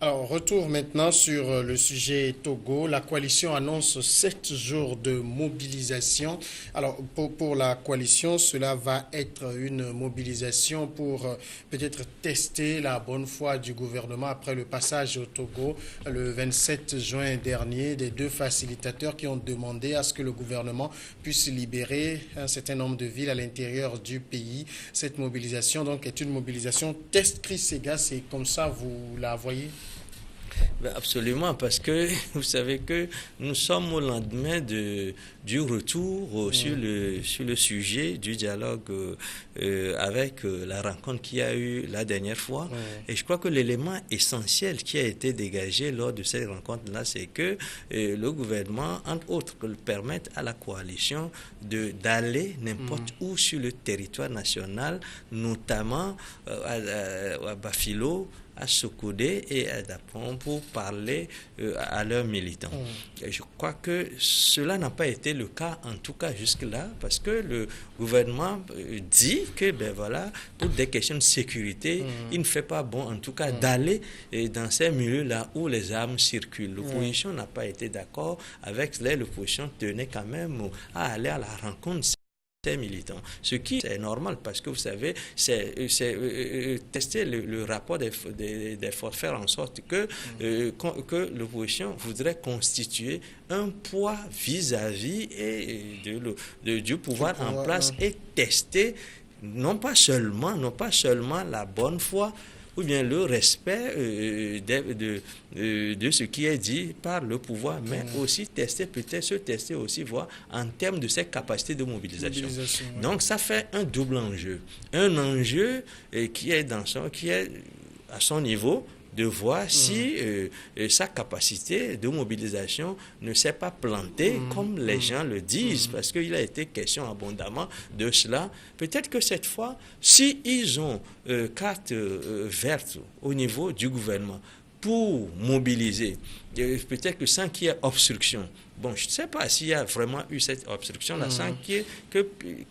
Alors, retour maintenant sur le sujet Togo. La coalition annonce 7 jours de mobilisation. Alors, pour la coalition, cela va être une mobilisation pour peut-être tester la bonne foi du gouvernement après le passage au Togo le 27 juin dernier des deux facilitateurs qui ont demandé à ce que le gouvernement puisse libérer un certain nombre de villes à l'intérieur du pays. Cette mobilisation, donc, est une mobilisation test Chris Sega. C'est comme ça, vous la voyez? Ben absolument, parce que vous savez que nous sommes au lendemain du retour sur le sujet du dialogue avec la rencontre qu'il y a eu la dernière fois. Et je crois que l'élément essentiel qui a été dégagé lors de cette rencontre-là, c'est que le gouvernement, entre autres, permette à la coalition d'aller n'importe où sur le territoire national, notamment à Bafilo, à Sokodé et à Dapon pour parler à leurs militants. Et je crois que cela n'a pas été le cas, en tout cas jusque-là, parce que le gouvernement dit que, ben voilà, pour des questions de sécurité, il ne fait pas bon, en tout cas, d'aller dans ces milieux-là où les armes circulent. L'opposition n'a pas été d'accord avec cela. L'opposition tenait quand même à aller à la rencontre ces militants. Ce qui est normal parce que vous savez, c'est tester le rapport des forces, faire en sorte que l'opposition voudrait constituer un poids vis-à-vis du pouvoir en place et tester non pas seulement la bonne foi ou bien le respect de ce qui est dit par le pouvoir, mais aussi se tester aussi, voir en termes de ses capacités de mobilisation. Donc ça fait un double enjeu. Un enjeu qui est à son niveau, de voir si sa capacité de mobilisation ne s'est pas plantée comme les gens le disent, parce qu'il a été question abondamment de cela. Peut-être que cette fois, si ils ont carte verte au niveau du gouvernement pour mobiliser, peut-être que sans qu'il y ait obstruction. Bon, je ne sais pas s'il y a vraiment eu cette obstruction-là, sans que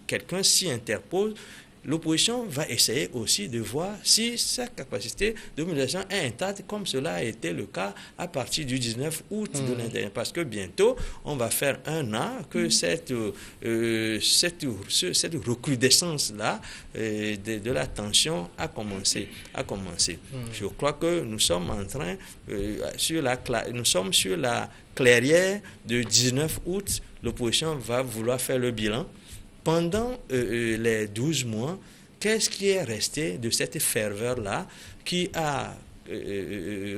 quelqu'un s'y interpose. L'opposition va essayer aussi de voir si sa capacité de mobilisation est intacte, comme cela a été le cas à partir du 19 août de l'année dernière. Parce que bientôt, on va faire un an que cette recrudescence-là de la tension a commencé. Je crois que nous sommes en train, nous sommes sur la clairière du 19 août. L'opposition va vouloir faire le bilan. Pendant les 12 mois, qu'est-ce qui est resté de cette ferveur-là qui a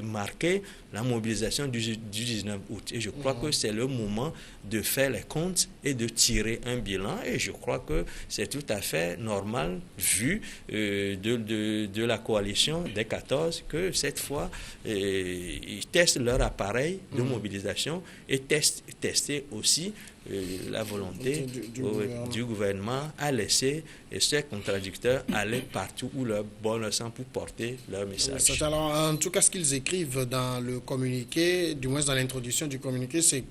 marqué la mobilisation du 19 août? Et je crois que c'est le moment de faire les comptes et de tirer un bilan. Et je crois que c'est tout à fait normal, vu de la coalition des 14, que cette fois, ils testent leur appareil de mobilisation et tester aussi la volonté du gouvernement à laisser ces contradicteurs aller partout où leur bon leur sent pour porter leur message. Alors, en tout cas, ce qu'ils écrivent dans le communiqué, du moins dans l'introduction du communiqué, c'est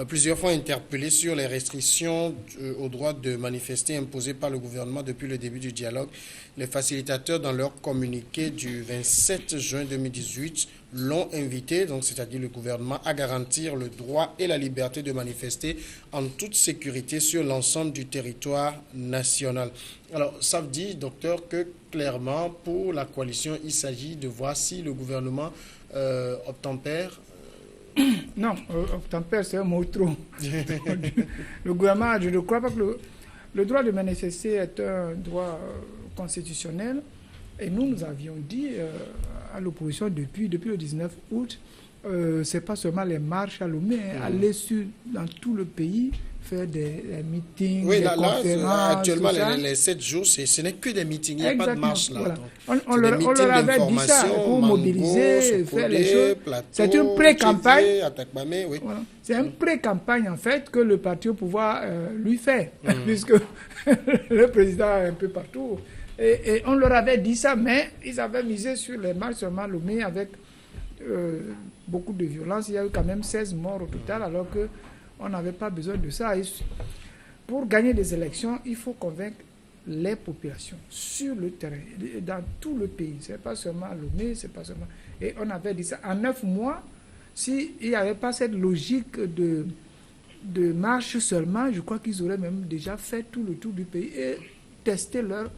plusieurs fois interpellé sur les restrictions au droit de manifester imposées par le gouvernement depuis le début du dialogue. Les facilitateurs, dans leur communiqué du 27 juin 2018, l'ont invité, donc c'est-à-dire le gouvernement, à garantir le droit et la liberté de manifester en toute sécurité sur l'ensemble du territoire national. Alors, ça veut dire, docteur, que clairement, pour la coalition, il s'agit de voir si le gouvernement obtempère. Non, obtempère, c'est un mot trop. Le gouvernement, je ne crois pas que le droit de manifester est un droit constitutionnel. Et nous avions dit à l'opposition depuis le 19 août, c'est pas seulement les marches à Lomé, aller dans tout le pays, faire des meetings, des conférences. Actuellement, les 7 jours, ce n'est que des meetings, il n'y a pas de marche là. Voilà. On leur avait dit ça pour mobiliser, faire les choses. C'est une pré-campagne. Voilà. C'est une pré-campagne en fait que le parti au pouvoir lui fait, puisque le président est un peu partout. Et on leur avait dit ça, mais ils avaient misé sur les marches seulement Lomé avec beaucoup de violence. Il y a eu quand même 16 morts au total, alors qu'on n'avait pas besoin de ça. Et pour gagner des élections, il faut convaincre les populations sur le terrain, dans tout le pays. Ce n'est pas seulement Lomé, c'est pas seulement... Et on avait dit ça. En 9 mois, s'il n'y avait pas cette logique de marche seulement, je crois qu'ils auraient même déjà fait tout le tour du pays et testé leur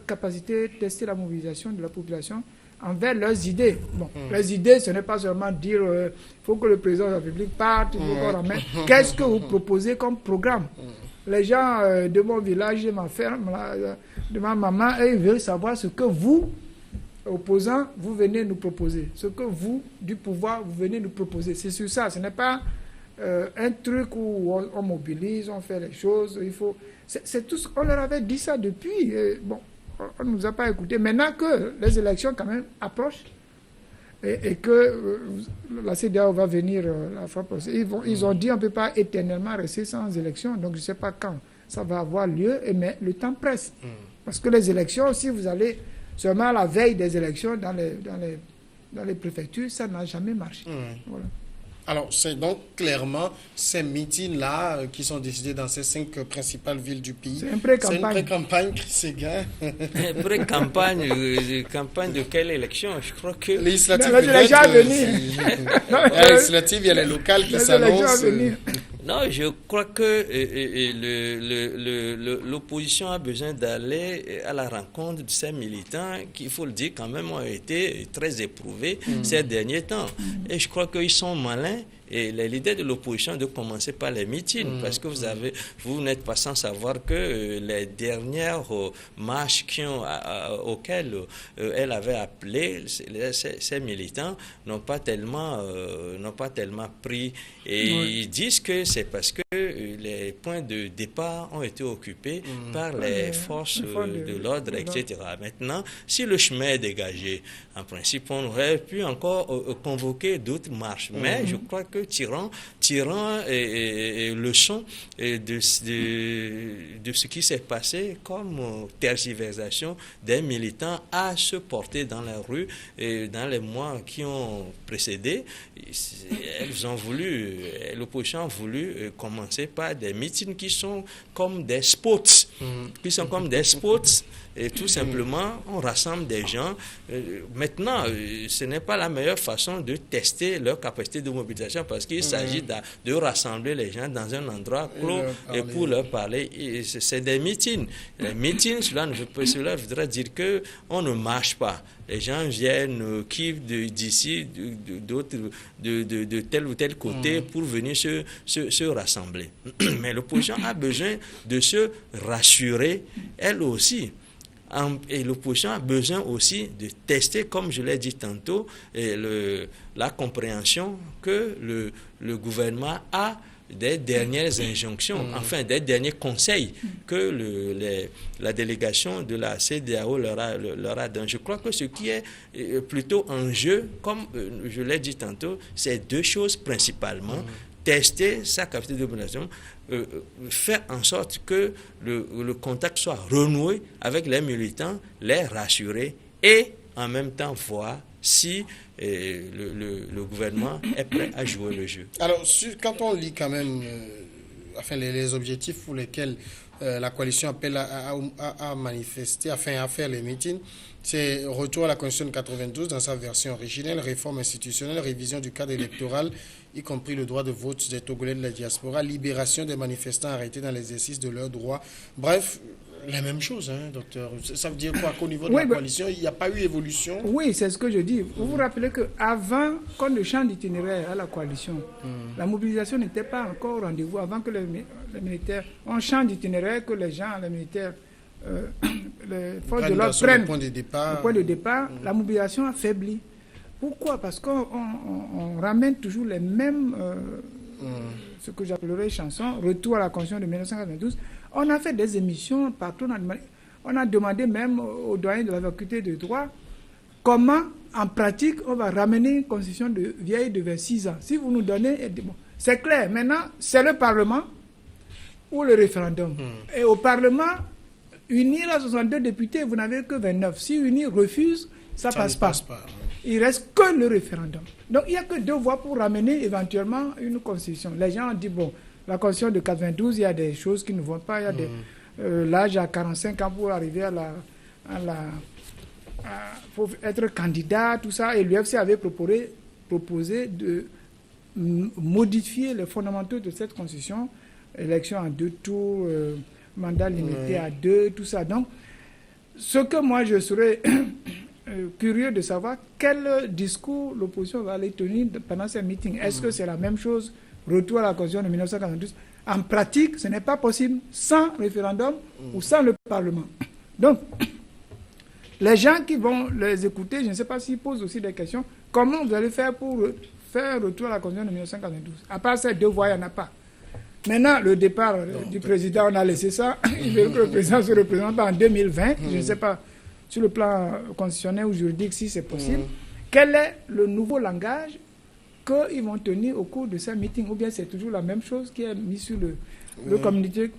capacité, tester la mobilisation de la population envers leurs idées. Bon, les idées, ce n'est pas seulement dire il faut que le président de la République parte, il faut qu'on ramène. Qu'est-ce que vous proposez comme programme? Les gens de mon village, de ma ferme, de ma maman, ils veulent savoir ce que vous, opposants, vous venez nous proposer. Ce que vous, du pouvoir, vous venez nous proposer. C'est sur ça. Ce n'est pas un truc où on mobilise, on fait les choses. Il faut. C'est tout. On leur avait dit ça depuis. Bon, on ne nous a pas écoutés. Maintenant que les élections quand même approchent et que la CEDEAO va venir la fois prochaine, ils ont dit on ne peut pas éternellement rester sans élections. Donc je ne sais pas quand ça va avoir lieu, mais le temps presse. Parce que les élections, si vous allez seulement à la veille des élections dans les préfectures, ça n'a jamais marché. Voilà. Alors, c'est donc clairement ces meetings-là qui sont décidés dans ces 5 principales villes du pays. C'est une pré-campagne. C'est une pré-campagne, c'est gars. Pré-campagne, campagne de quelle élection? Je crois que... Législative, il y a les locales qui s'annoncent. Non, je crois que l'opposition a besoin d'aller à la rencontre de ces militants qui, il faut le dire, quand même, ont été très éprouvés ces derniers temps. Et je crois qu'ils sont malins. Et les leaders de l'opposition de commencer par les meetings, parce que vous n'êtes pas sans savoir que les dernières marches auxquelles elle avait appelé, ces militants n'ont pas tellement pris. Et ils disent que c'est parce que les points de départ ont été occupés par les forces de l'ordre, etc. Maintenant, si le chemin est dégagé, en principe, on aurait pu encore convoquer d'autres marches. Mais je crois que tirant leçon de ce qui s'est passé comme tergiversation des militants à se porter dans la rue et dans les mois qui ont précédé, l'opposition a voulu commencer par des meetings qui sont comme des spots, et tout simplement, on rassemble des gens. Maintenant, ce n'est pas la meilleure façon de tester leur capacité de mobilisation parce qu'il s'agit de rassembler les gens dans un endroit clos et pour leur parler. C'est des meetings. Les meetings, cela voudrait dire qu'on ne marche pas. Les gens viennent d'ici, d'autres, de tel ou tel côté pour venir se rassembler. Mais l'opposition a besoin de se rassurer, elle aussi. Et l'opposition a besoin aussi de tester, comme je l'ai dit tantôt, la compréhension que le gouvernement a des dernières injonctions, enfin des derniers conseils que la délégation de la CEDEAO leur a donné. Je crois que ce qui est plutôt en jeu, comme je l'ai dit tantôt, c'est 2 choses principalement. Tester sa capacité de mobilisation, faire en sorte que le contact soit renoué avec les militants, les rassurer et en même temps voir si le gouvernement est prêt à jouer le jeu. Alors, quand on lit quand même les objectifs pour lesquels la coalition appelle à manifester, à faire les meetings, c'est retour à la Constitution de 92 dans sa version originelle, réforme institutionnelle, révision du cadre électoral, y compris le droit de vote des Togolais de la diaspora, libération des manifestants arrêtés dans l'exercice de leurs droits. Bref, la même chose, docteur. Ça veut dire quoi? Qu'au niveau de la coalition, il n'y a pas eu évolution? Oui, c'est ce que je dis. Vous vous rappelez qu'avant qu'on ne change d'itinéraire à la coalition, la mobilisation n'était pas encore au rendez-vous. Avant que les militaires, on change d'itinéraire, que les gens, les militaires, les forces de l'ordre prennent le point de départ, la mobilisation a faibli. Pourquoi? Parce qu'on ramène toujours les mêmes, ce que j'appellerais chansons, retour à la Constitution de 1992. On a fait des émissions partout. On a demandé même aux doyens de la faculté de droit comment, en pratique, on va ramener une Constitution vieille de 26 ans. Si vous nous donnez... Bon, c'est clair. Maintenant, c'est le Parlement ou le référendum. Et au Parlement, unir à 62 députés, vous n'avez que 29. Si unir refuse, ça passe pas. Il ne reste que le référendum. Donc, il n'y a que 2 voies pour ramener éventuellement une constitution. Les gens ont dit, bon, la constitution de 92, il y a des choses qui ne vont pas. Il y a l'âge à 45 ans pour arriver à faut être candidat, tout ça, et l'UFC avait proposé de modifier les fondamentaux de cette constitution, élection en 2 tours, mandat limité à 2, tout ça. Donc, ce que moi je serais curieux de savoir, quel discours l'opposition va aller tenir pendant ces meetings. Est-ce que c'est la même chose, retour à la constitution de 1992? En pratique, ce n'est pas possible sans référendum ou sans le Parlement. Donc, les gens qui vont les écouter, je ne sais pas s'ils posent aussi des questions, comment vous allez faire pour faire retour à la constitution de 1992? À part ces 2 voix, il n'y en a pas. Maintenant, le départ du président, on a laissé ça. Il veut que le président se représente en 2020. Je ne sais pas, sur le plan constitutionnel ou juridique, si c'est possible. Quel est le nouveau langage qu'ils vont tenir au cours de ces meetings? Ou bien c'est toujours la même chose qui est mis sur le communiqué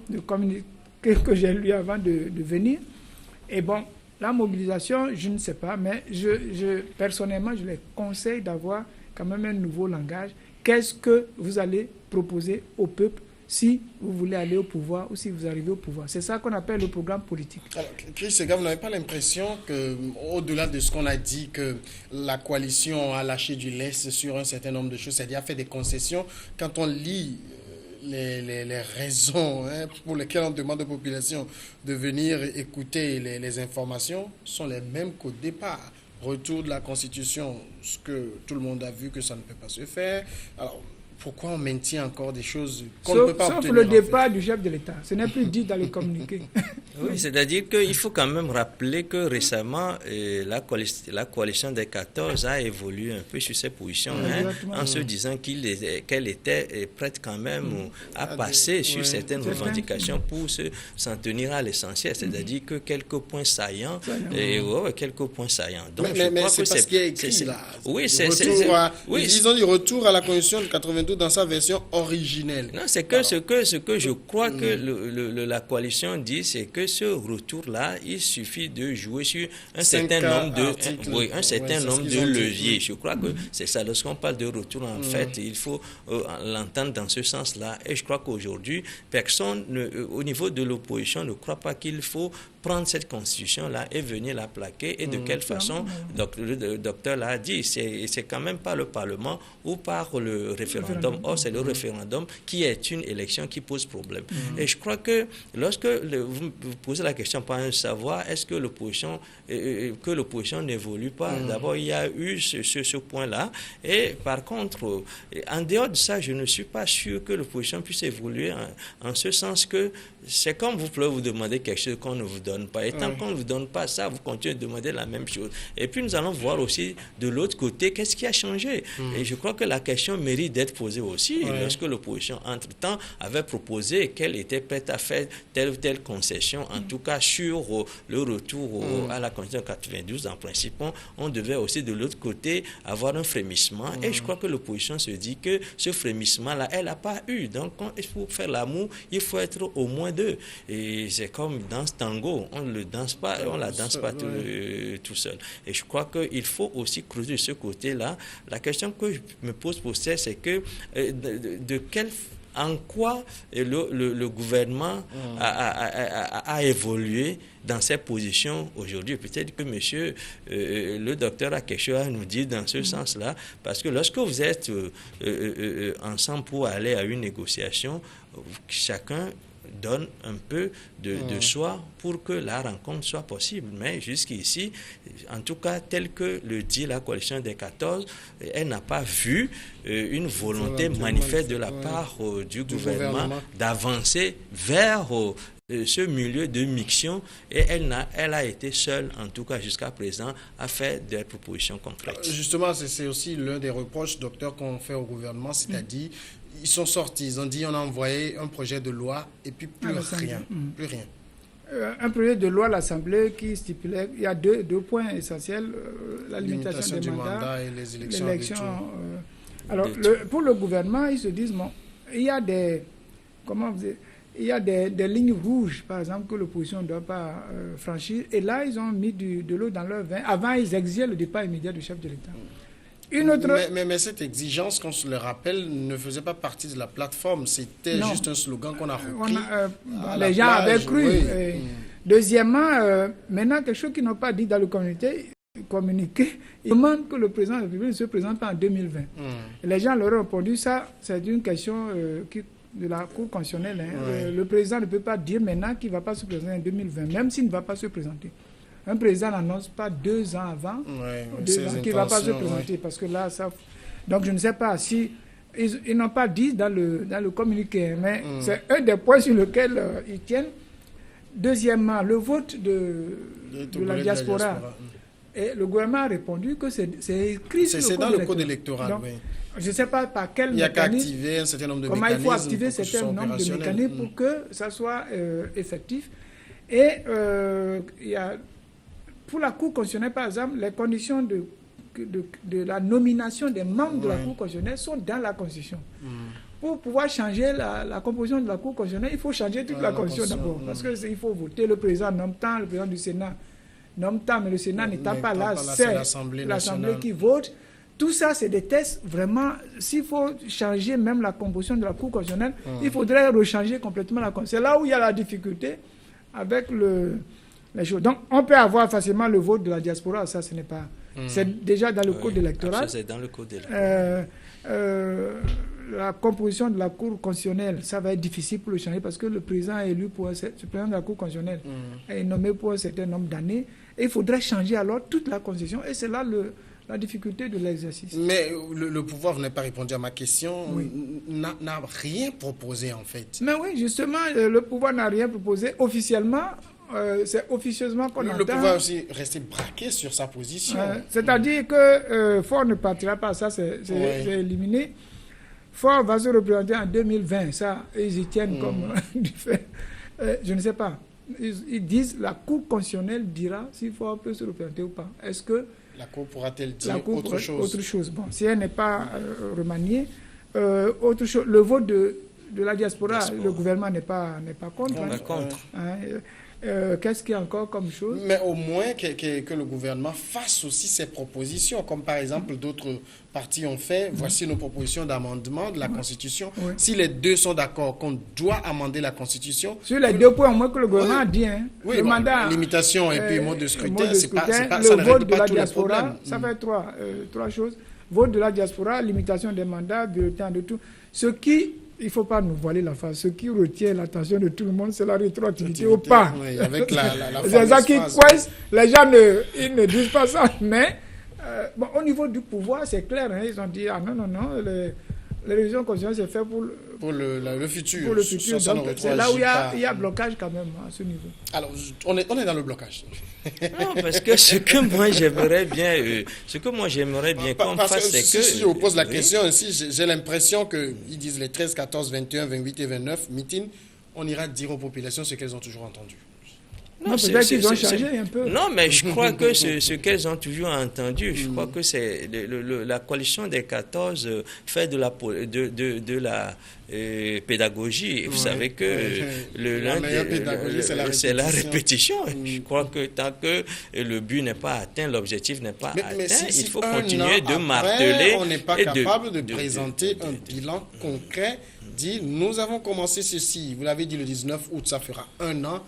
que j'ai lu avant de venir. Et bon, la mobilisation, je ne sais pas, mais personnellement, je les conseille d'avoir quand même un nouveau langage. Qu'est-ce que vous allez proposer au peuple si vous voulez aller au pouvoir ou si vous arrivez au pouvoir? C'est ça qu'on appelle le programme politique. Alors, Chris Sega, vous n'avez pas l'impression qu'au-delà de ce qu'on a dit, que la coalition a lâché du lest sur un certain nombre de choses, c'est-à-dire a fait des concessions, quand on lit les raisons pour lesquelles on demande aux populations de venir écouter les informations, sont les mêmes qu'au départ. Retour de la Constitution, ce que tout le monde a vu que ça ne peut pas se faire. Alors, pourquoi on maintient encore des choses qu'on ne peut pas obtenir? Sauf le départ du chef de l'État. Ce n'est plus dit dans les communiqués. Oui, c'est-à-dire qu'il faut quand même rappeler que récemment, la coalition des 14 a évolué un peu sur ses positions, en se disant qu'elle était prête quand même à passer sur certaines revendications pour s'en tenir à l'essentiel, c'est-à-dire que quelques points saillants, quelques points saillants. Donc, mais c'est parce qu'il y a écrit là. Oui, ils ont dit retour à la Constitution de 92 dans sa version originelle. Non, c'est que ce que je crois que la coalition dit, c'est que ce retour-là, il suffit de jouer sur un certain nombre de leviers. Je crois que c'est ça. Lorsqu'on parle de retour, en fait, il faut l'entendre dans ce sens-là. Et je crois qu'aujourd'hui, personne au niveau de l'opposition ne croit pas qu'il faut prendre cette constitution-là et venir la plaquer. Et de quelle façon, le docteur l'a dit, c'est quand même pas le Parlement ou par le référendum. Or, c'est le référendum qui est une élection qui pose problème. Et je crois que lorsque vous posez la question par un savoir, est-ce que l'opposition n'évolue pas? D'abord, il y a eu ce point-là. Et par contre, en dehors de ça, je ne suis pas sûr que l'opposition puisse évoluer en ce sens que c'est comme vous pouvez vous demander quelque chose qu'on ne vous donne pas. Et tant qu'on ne vous donne pas ça, vous continuez de demander la même chose. Et puis nous allons voir aussi de l'autre côté qu'est-ce qui a changé. Et je crois que la question mérite d'être posée aussi. Lorsque l'opposition, entre-temps, avait proposé qu'elle était prête à faire telle ou telle concession, en tout cas sur le retour à la Constitution 92, en principe, on devait aussi de l'autre côté avoir un frémissement. Et je crois que l'opposition se dit que ce frémissement-là, elle n'a pas eu. Donc, pour faire l'amour, il faut être au moins deux. Et c'est comme dans ce tango, on ne la danse pas tout seul. Et je crois qu'il faut aussi creuser ce côté-là. La question que je me pose pour ça, c'est que en quoi le gouvernement a évolué dans ses positions aujourd'hui. Peut-être que le docteur a quelque chose à nous dire dans ce sens-là, parce que lorsque vous êtes ensemble pour aller à une négociation, chacun donne un peu de soi pour que la rencontre soit possible. Mais jusqu'ici, en tout cas, tel que le dit la coalition des 14, elle n'a pas vu une volonté manifeste de la part du gouvernement d'avancer vers ce milieu de miction, et elle a été seule, en tout cas jusqu'à présent, à faire des propositions concrètes. Justement, c'est aussi l'un des reproches, docteur, qu'on fait au gouvernement, c'est-à-dire ils sont sortis, ils ont dit on a envoyé un projet de loi et puis plus rien. Un projet de loi à l'Assemblée qui stipulait, il y a deux points essentiels, la limitation des mandats et les élections. Alors, pour le gouvernement, ils se disent, bon, il y a des lignes rouges, par exemple, que l'opposition ne doit pas franchir. Et là, ils ont mis de l'eau dans leur vin. Avant, ils exigeaient le départ immédiat du chef de l'État. Mais cette exigence, qu'on se le rappelle, ne faisait pas partie de la plateforme. C'était juste un slogan qu'on a repris. Les gens avaient cru. Deuxièmement, maintenant, quelque chose qu'ils n'ont pas dit dans le communiqué, ils demandent que le président de la République ne se présente pas en 2020. Et les gens leur ont répondu, ça, c'est une question de la Cour constitutionnelle. Le président ne peut pas dire maintenant qu'il ne va pas se présenter en 2020, même s'il ne va pas se présenter. Un président n'annonce pas 2 ans avant qu'il ne va pas se présenter, parce que là, ça... Donc, je ne sais pas si... Ils n'ont pas dit dans le communiqué, mais c'est un des points sur lesquels ils tiennent. Deuxièmement, le vote de la diaspora. Et le gouvernement a répondu que c'est écrit sur le code électoral. Oui. Je ne sais pas par quel mécanisme. Il y a qu'à activer un certain nombre de mécanismes. Comment il faut activer un certain nombre de mécanismes pour que ça soit effectif. Et il y a, pour la Cour constitutionnelle, par exemple, les conditions de la nomination des membres de la Cour constitutionnelle sont dans la Constitution. Pour pouvoir changer la composition de la Cour constitutionnelle, il faut changer toute la Constitution d'abord. Parce qu'il faut voter, le président nomme tant, le président du Sénat nomme tant, mais le Sénat n'étant pas là, c'est l'Assemblée qui vote. Tout ça, c'est des tests vraiment. S'il faut changer même la composition de la Cour constitutionnelle, il faudrait rechanger complètement la Constitution. C'est là où il y a la difficulté avec les choses. Donc, on peut avoir facilement le vote de la diaspora, ça, ce n'est pas... C'est déjà dans le code électoral. C'est dans le code électoral. La composition de la Cour constitutionnelle, ça va être difficile pour le changer parce que le président est élu pour le président de la Cour constitutionnelle est nommé pour un certain nombre d'années. Et il faudrait changer alors toute la Constitution. Et c'est là la difficulté de l'exercice. Mais le pouvoir, vous n'avez pas répondu à ma question, n'a rien proposé en fait. Mais oui, justement, le pouvoir n'a rien proposé officiellement. C'est officieusement qu'on entend. Le pouvoir aussi rester braqué sur sa position. C'est-à-dire que Faure ne partira pas, ça c'est éliminé. Faure va se représenter en 2020, ça, ils y tiennent comme du fait. Je ne sais pas. Ils disent, la Cour constitutionnelle dira si Faure peut se représenter ou pas. Est-ce que la Cour pourra-t-elle dire autre chose? Bon, si elle n'est pas remaniée, autre chose. Le vote de la diaspora, le gouvernement n'est pas contre. On est contre. Qu'est-ce qu'il y a encore comme chose? Mais au moins que le gouvernement fasse aussi ses propositions, comme par exemple d'autres partis ont fait. Voici nos propositions d'amendement de la Constitution. Si les deux sont d'accord qu'on doit amender la Constitution... Sur les 2 points, au moins que le gouvernement a dit. Oui, le mandat, limitation et puis mode de scrutin, ça ne règle pas tous les problèmes. Ça fait 3 choses. Vote de la diaspora, limitation des mandats, bulletin de tout. Ce qui... Il ne faut pas nous voiler la face. Ce qui retient l'attention de tout le monde, c'est la rétroactivité ou pas. Oui, avec la c'est ça qui coince. Les gens ne disent pas ça. Mais au niveau du pouvoir, c'est clair. Ils ont dit, non, les révisions constitutionnelles, c'est fait pour le futur. Pour le futur. Donc, c'est là où il y a blocage quand même à ce niveau. Alors, on est dans le blocage. Non, parce que ce que moi j'aimerais bien qu'on fasse, c'est que... Si je vous pose la question ainsi, j'ai l'impression qu'ils disent les 13, 14, 21, 28 et 29 meetings, on ira dire aux populations ce qu'elles ont toujours entendu. Non, peut-être qu'ils ont changé un peu. Non, mais je crois que ce qu'elles ont toujours entendu, je crois que c'est la coalition des 14 fait de la pédagogie. Vous savez que c'est la répétition. Je crois que tant que le but n'est pas atteint, l'objectif n'est pas atteint, il faut continuer de marteler. On n'est pas capable de présenter un bilan concret, dire nous avons commencé ceci, vous l'avez dit le 19 août, ça fera 1 an.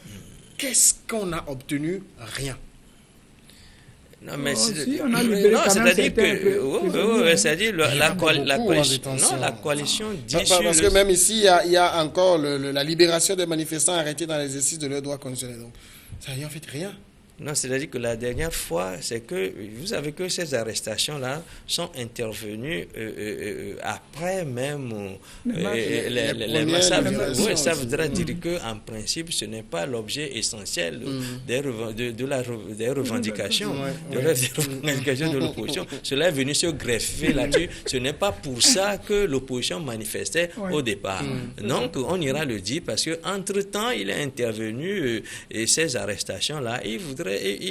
Qu'est-ce qu'on a obtenu? Rien. Non, mais c'est-à-dire la coalition dit parce que même ici, il y a encore la libération des manifestants arrêtés dans l'exercice de leurs droits constitutionnels. Donc, ça n'a en fait rien. Non, c'est-à-dire que la dernière fois, c'est que vous savez que ces arrestations-là sont intervenues après même les massacres. Oui, ça voudrait dire qu'en principe, ce n'est pas l'objet essentiel des revendications, de l'opposition. Cela est venu se greffer là-dessus. Ce n'est pas pour ça que l'opposition manifestait au départ. Donc, on ira le dire parce qu'entre-temps, il est intervenu ces arrestations-là. Il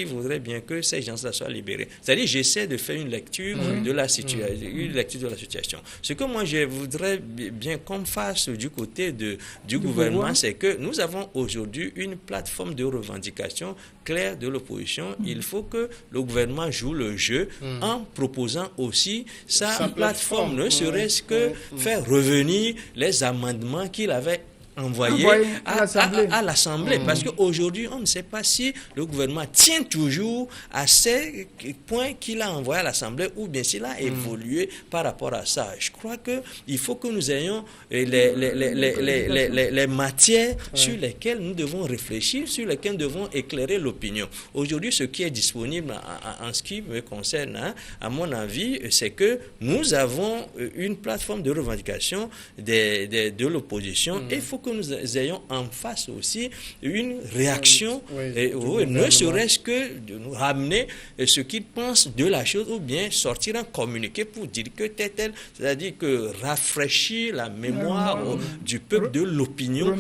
voudrait bien que ces gens-là soient libérés. C'est-à-dire, j'essaie de faire une lecture de la situation. Ce que moi, je voudrais bien qu'on fasse du côté du gouvernement, c'est que nous avons aujourd'hui une plateforme de revendication claire de l'opposition. Il faut que le gouvernement joue le jeu en proposant aussi sa plateforme, ne serait-ce que faire revenir les amendements qu'il avait envoyé à l'Assemblée. Parce qu'aujourd'hui, on ne sait pas si le gouvernement tient toujours à ces points qu'il a envoyés à l'Assemblée ou bien s'il a évolué par rapport à ça. Je crois qu'il faut que nous ayons les matières sur lesquelles nous devons réfléchir, sur lesquelles nous devons éclairer l'opinion. Aujourd'hui, ce qui est disponible en ce qui me concerne, à mon avis, c'est que nous avons une plateforme de revendication de l'opposition et il faut que nous ayons en face aussi une réaction, ne serait-ce que de nous ramener ce qu'ils pensent de la chose ou bien sortir un communiqué pour dire que tel, c'est-à-dire que rafraîchir la mémoire du peuple, de l'opinion.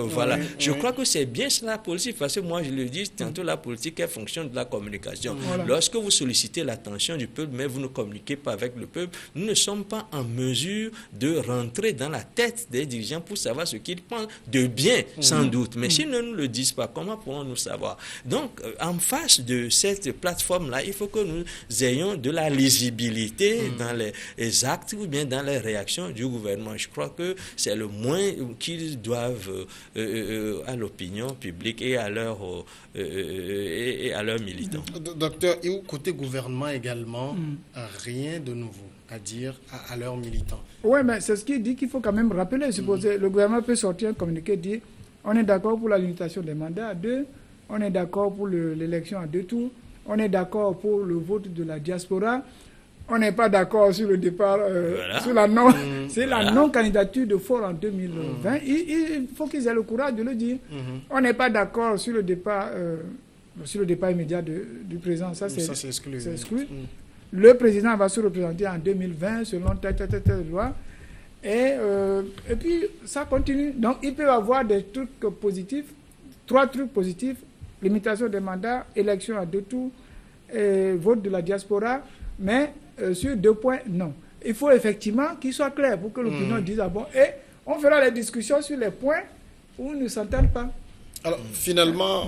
Voilà. Je crois que c'est bien cela la politique, parce que moi je le dis, tantôt la politique est fonction de la communication. Lorsque vous sollicitez l'attention du peuple, mais vous ne communiquez pas avec le peuple, nous ne sommes pas en mesure de rentrer dans la tête des dirigeants pour savoir ce qu'ils pensent de bien, sans doute. Mais s'ils ne nous le disent pas, comment pourrons-nous savoir? Donc, en face de cette plateforme-là, il faut que nous ayons de la lisibilité dans les actes ou bien dans les réactions du gouvernement. Je crois que c'est le moins qu'ils doivent à l'opinion publique et à leurs militants. Docteur, et au côté gouvernement également, rien de nouveau à dire à leurs militants. Oui, mais c'est ce qu'il dit qu'il faut quand même rappeler. Supposer, le gouvernement peut sortir un communiqué et dire on est d'accord pour la limitation des mandats à 2, on est d'accord pour l'élection à 2 tours, on est d'accord pour le vote de la diaspora, on n'est pas d'accord sur le départ, sur la non-candidature de Faure en 2020. Il faut qu'ils aient le courage de le dire. On n'est pas d'accord sur le départ immédiat du président. Ça, c'est exclu. Le président va se représenter en 2020 selon telle loi. Et puis, ça continue. Donc, il peut y avoir des trucs positifs, 3 trucs positifs: limitation des mandats, élection à 2 tours, vote de la diaspora. Mais sur 2 points, non. Il faut effectivement qu'il soit clair pour que l'opinion dise et on fera les discussions sur les points où ils ne s'entendent pas. Alors, finalement,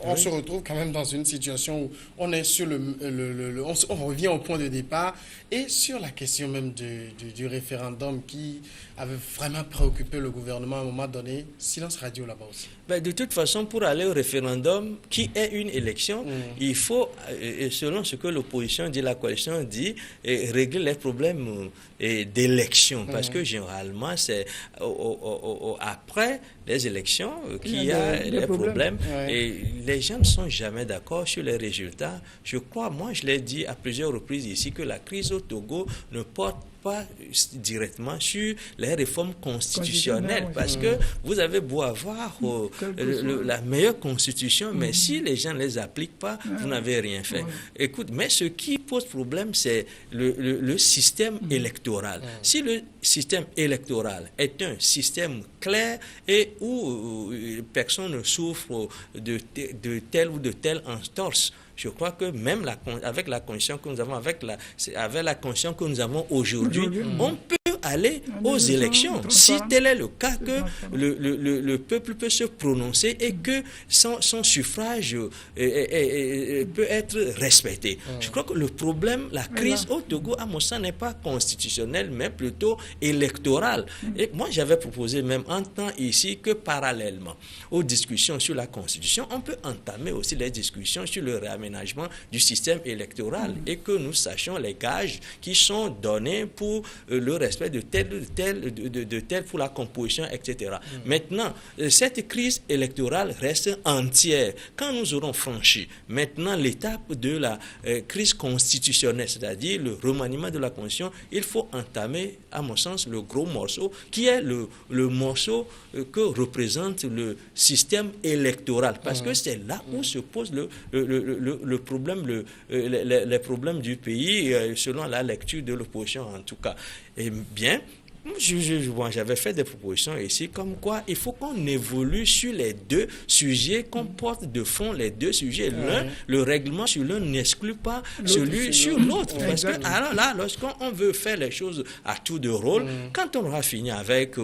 on se retrouve quand même dans une situation où on est sur on revient au point de départ et sur la question même du référendum qui avait vraiment préoccupé le gouvernement à un moment donné. Silence radio là-bas aussi. De toute façon, pour aller au référendum, qui est une élection, il faut, selon ce que l'opposition dit, la coalition dit, régler les problèmes d'élection. Parce que généralement, c'est après les élections qu'il y a des problèmes. Et les gens ne sont jamais d'accord sur les résultats. Je crois, moi je l'ai dit à plusieurs reprises ici, que la crise au Togo ne porte pas directement sur les réformes constitutionnelles, parce que vous avez beau avoir la meilleure constitution, mais si les gens ne les appliquent pas, vous n'avez rien fait. Écoute, mais ce qui pose problème, c'est le système électoral. Si le système électoral est un système clair et où personne ne souffre de telle ou de telle entorse, je crois que même avec la constitution que nous avons, avec la constitution que nous avons aujourd'hui, on peut aller aux élections. Si tel est le cas, que le peuple peut se prononcer et que son suffrage peut être respecté. Je crois que le problème, la crise au Togo, à mon sens, n'est pas constitutionnelle, mais plutôt électorale. Et moi, j'avais proposé même en temps ici que parallèlement aux discussions sur la constitution, on peut entamer aussi les discussions sur le réaménagement du système électoral et que nous sachions les gages qui sont donnés pour le respect de tel pour la composition, etc. Maintenant, cette crise électorale reste entière. Quand nous aurons franchi maintenant l'étape de la crise constitutionnelle, c'est-à-dire le remaniement de la Constitution, il faut entamer, à mon sens, le gros morceau, qui est le morceau que représente le système électoral. Parce que c'est là où se pose le problème, les problèmes du pays, selon la lecture de l'opposition en tout cas. Eh bien, j'avais fait des propositions ici comme quoi il faut qu'on évolue sur les 2 sujets, qu'on porte de fond les 2 sujets. Le règlement sur l'un n'exclut pas celui sur l'autre. Parce que alors là, lorsqu'on veut faire les choses à tour de rôle, quand on aura fini avec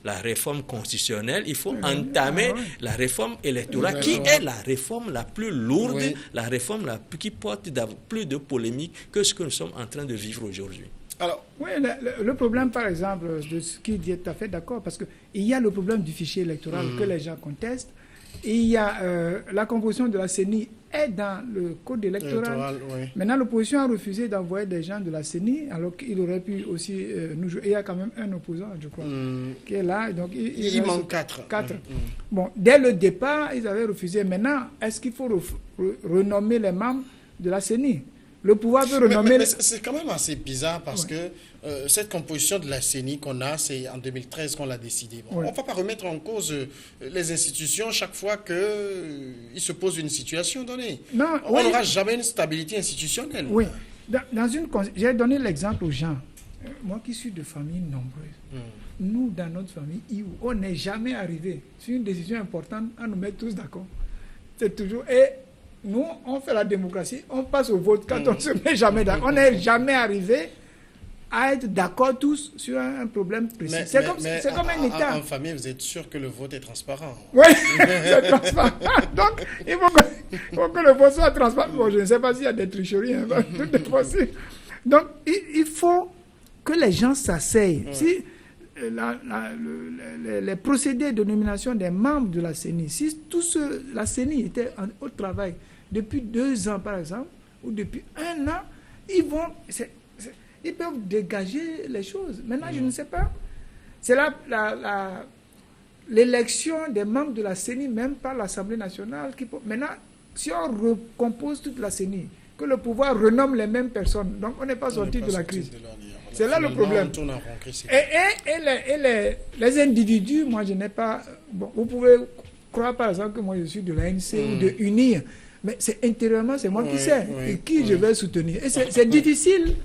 la réforme constitutionnelle, il faut entamer la réforme électorale, qui est la réforme la plus lourde, la réforme qui porte plus de polémiques que ce que nous sommes en train de vivre aujourd'hui. Alors, oui, le problème, par exemple, de ce qu'il dit, tout à fait d'accord, parce qu'il y a le problème du fichier électoral que les gens contestent. Et il y a la composition de la CENI est dans le code électoral. Oui. Maintenant, l'opposition a refusé d'envoyer des gens de la CENI, alors qu'il aurait pu aussi nous jouer. Il y a quand même un opposant, je crois, qui est là. Donc, il manque 4. Bon, dès le départ, ils avaient refusé. Maintenant, est-ce qu'il faut renommer les membres de la CENI? Le pouvoir peut renommer... Mais c'est quand même assez bizarre parce que cette composition de la CENI qu'on a, c'est en 2013 qu'on l'a décidé. Bon, on ne va pas remettre en cause les institutions chaque fois qu'il se pose une situation donnée. Non, on n'aura jamais une stabilité institutionnelle. Oui. J'ai donné l'exemple aux gens. Moi qui suis de famille nombreuse, nous, dans notre famille, on n'est jamais arrivé sur une décision importante à nous mettre tous d'accord. C'est toujours... Et nous, on fait la démocratie, on passe au vote quand on ne se met jamais d'accord. On n'est jamais arrivé à être d'accord tous sur un problème précis. C'est comme un État. En famille, vous êtes sûr que le vote est transparent? Oui, c'est transparent. Donc, il faut que le vote soit transparent. Bon, je ne sais pas s'il y a des tricheries. Tout est possible. Donc, il faut que les gens s'asseyent. Si les procédés de nomination des membres de la CENI, si la CENI était au travail depuis 2 ans, par exemple, ou depuis 1 an, ils peuvent dégager les choses. Maintenant, je ne sais pas. C'est l'élection des membres de la CENI, même par l'Assemblée nationale. Maintenant, si on recompose toute la CENI, que le pouvoir renomme les mêmes personnes, donc on n'est pas sorti de la crise. C'est là le problème. Et les individus, moi je n'ai pas... Bon, vous pouvez croire par exemple que moi je suis de l'ANC ou de UNIR, mais c'est intérieurement, c'est moi qui sais qui je vais soutenir. Et c'est difficile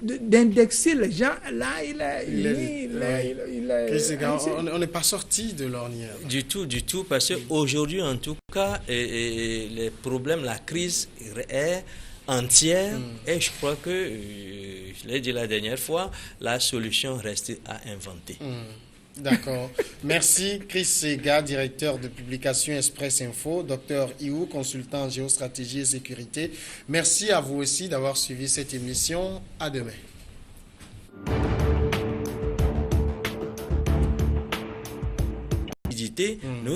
d'indexer les gens. Là, on n'est pas sorti de l'ornière. Du tout, parce qu'aujourd'hui, en tout cas, les problèmes, la crise est entière, et je crois que, je l'ai dit la dernière fois, la solution reste à inventer. D'accord. Merci Chris Sega, directeur de publication Express Info, Dr Iou, consultant en géostratégie et sécurité. Merci à vous aussi d'avoir suivi cette émission. À demain. Nous